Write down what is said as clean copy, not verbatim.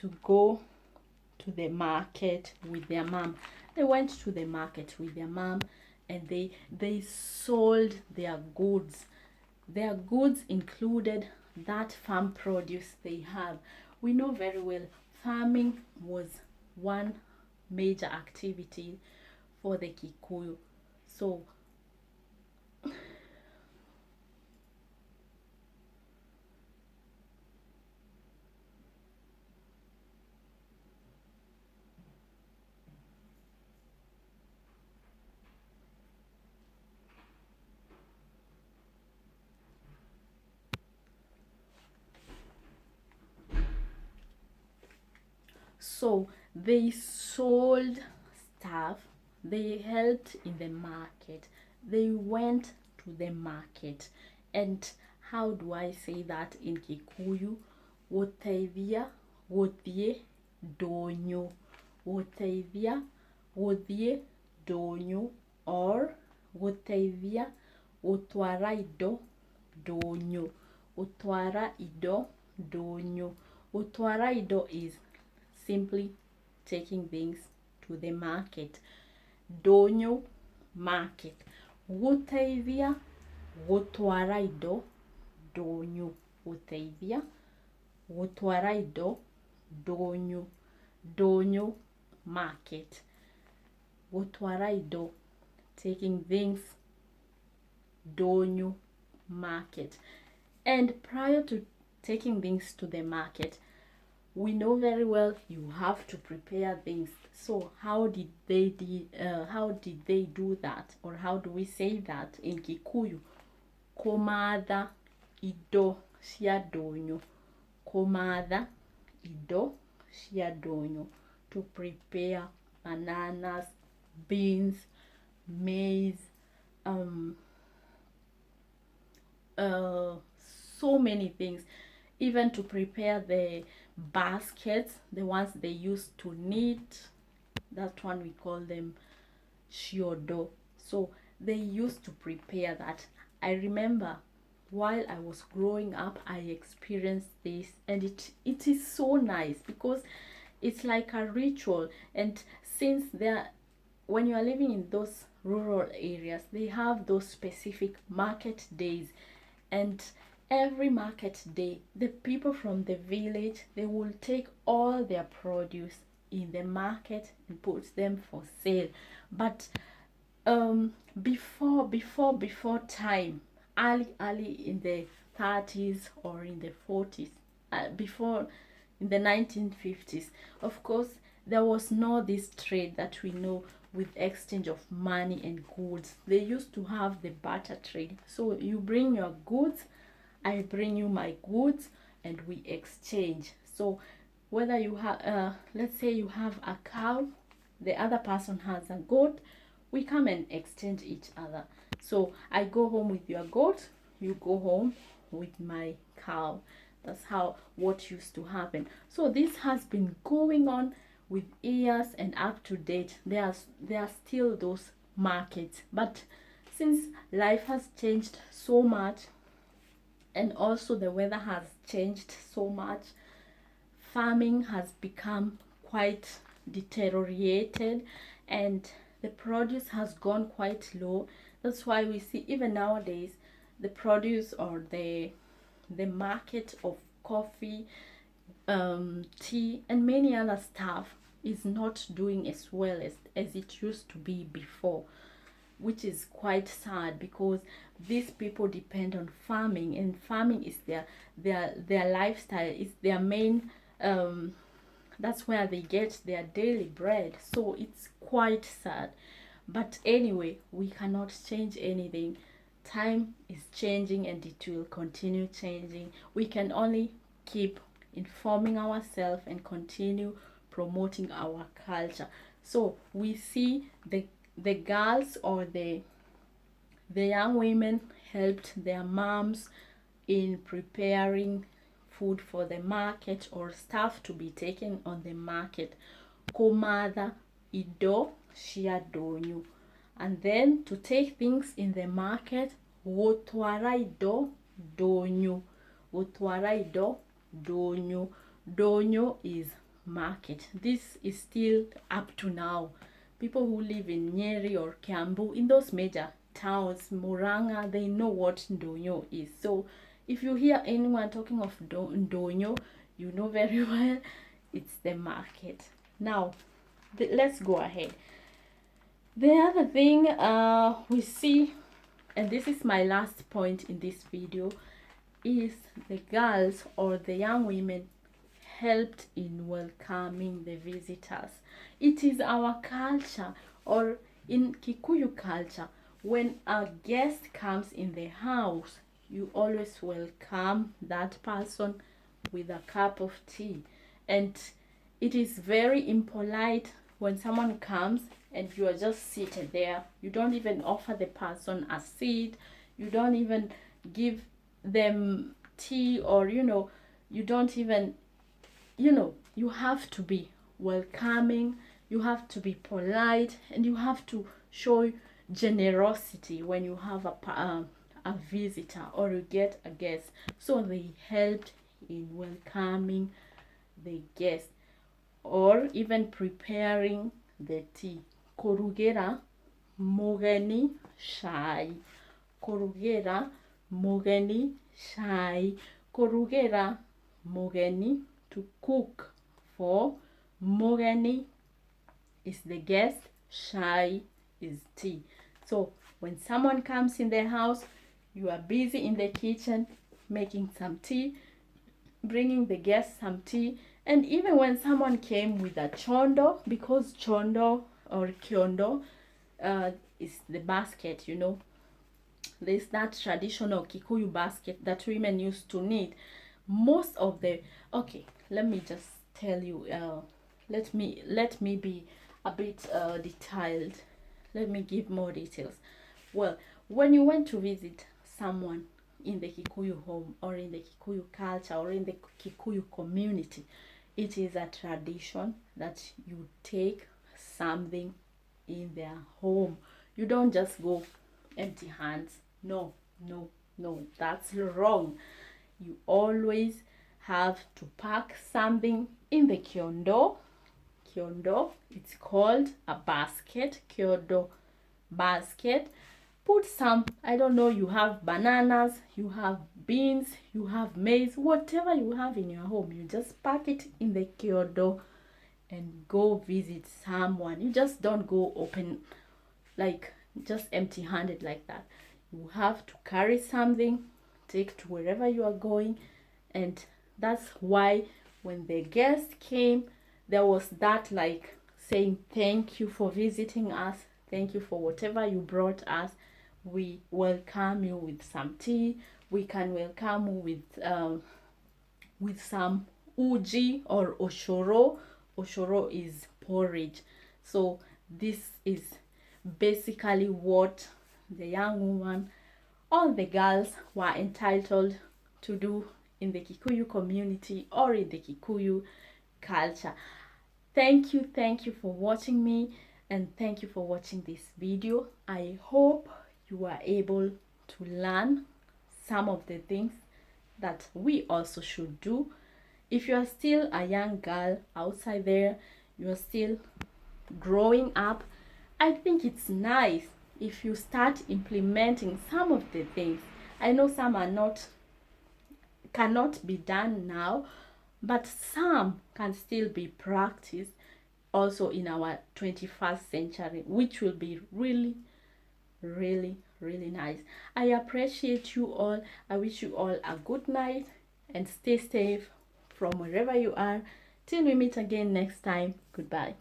to go to the market with their mom. They went to the market with their mom, and they sold their goods. Their goods included that farm produce they have. We know very well farming was one major activity for the Kikuyu. So so they sold stuff, they helped in the market, they went to the market. And how do I say that in Kikuyu? Gũteithia, gũthiĩ, ndũnyũ. Gũteithia, gũthiĩ, ndũnyũ, or gũteithia, gũtwara indo, ndũnyũ. Gũtwara indo, ndũnyũ. Gũtwara indo is simply taking things to the market. Ndũnyũ, market. Gũteithia, gũtwara indo, ndũnyũ. Gũteithia, gũtwara indo, ndũnyũ. Ndũnyũ, market. Gũtwara indo, taking things, ndũnyũ, market. And prior to taking things to the market, we know very well you have to prepare things. So how did they do that, or how do we say that in Kikuyu? Kũmatha indo cia ndũnyũ. Kũmatha indo cia ndũnyũ. To prepare bananas, beans, maize, so many things, even to prepare the baskets, the ones they used to knit. That one we call them shiodo. So they used to prepare that. I remember while I was growing up, I experienced this, and it is so nice because it's like a ritual. And since when you are living in those rural areas, they have those specific market days, and every market day the people from the village, they will take all their produce in the market and put them for sale. But before time, early in the 30s or in the 40s, before in the 1950s, of course there was no this trade that we know with exchange of money and goods. They used to have the barter trade. So you bring your goods, I bring you my goods, and we exchange. So whether you have, let's say you have a cow, the other person has a goat, we come and exchange each other. So I go home with your goat, you go home with my cow. That's how what used to happen. So this has been going on with years, and up to date there are still those markets. But since life has changed so much, and also the weather has changed so much, farming has become quite deteriorated, and the produce has gone quite low. That's why we see even nowadays the produce or the market of coffee, tea, and many other stuff is not doing as well as it used to be before, which is quite sad because these people depend on farming, and farming is their lifestyle, is their main, that's where they get their daily bread. So it's quite sad. But anyway, we cannot change anything. Time is changing and it will continue changing. We can only keep informing ourselves and continue promoting our culture. So we see the girls or the young women helped their moms in preparing food for the market or stuff to be taken on the market. Kũmatha indo cia ndũnyũ. And then to take things in the market, gũtwara indo ndũnyũ. Gũtwara indo ndũnyũ. Ndũnyũ is market. This is still up to now. People who live in Nyeri or Kiambu, in those major towns, Muranga, they know what ndonyo is. So if you hear anyone talking of ndonyo, you know very well it's the market. Now, let's go ahead. The other thing we see, and this is my last point in this video, is the girls or the young women helped in welcoming the visitors. It is our culture, or in Kikuyu culture, when a guest comes in the house, you always welcome that person with a cup of tea. And it is very impolite when someone comes and you are just seated there. You don't even offer the person a seat. You don't even give them tea, or you don't even, you have to be welcoming, you have to be polite, and you have to show generosity when you have a visitor or you get a guest. So they helped in welcoming the guest, or even preparing the tea. Korugera mugeni shai. Korugera mugeni shai. Korugera mugeni, to cook for. Mugeni is the guest. Shai is tea. So when someone comes in the house, you are busy in the kitchen making some tea, bringing the guests some tea. And even when someone came with a chondo, because chondo or kyondo is the basket, there's that traditional Kikuyu basket that women used to knit. Most of the, okay, let me just tell you, let me be a bit detailed. Let me give more details. Well, when you went to visit someone in the Kikuyu home, or in the Kikuyu culture, or in the Kikuyu community, it is a tradition that you take something in their home. You don't just go empty hands. No, that's wrong. You always have to pack something in the kyondo. Kyondo, it's called a basket. Kyondo basket. Put some, I don't know, you have bananas, you have beans, you have maize, whatever you have in your home, you just pack it in the kyondo and go visit someone. You just don't go open, like just empty handed like that. You have to carry something, take to wherever you are going. And that's why when the guest came, there was that like saying, thank you for visiting us, thank you for whatever you brought us. We welcome you with some tea. We can welcome you with some uji or oshoro. Oshoro is porridge. So this is basically what the young woman, all the girls, were entitled to do in the Kikuyu community or in the Kikuyu culture. Thank you for watching me, and thank you for watching this video. I hope you are able to learn some of the things that we also should do. If you are still a young girl outside there, you are still growing up, I think it's nice if you start implementing some of the things. I know some cannot be done now, but some can still be practiced also in our 21st century, which will be really nice. I appreciate you all. I wish you all a good night, and stay safe from wherever you are. Till we meet again next time. Goodbye.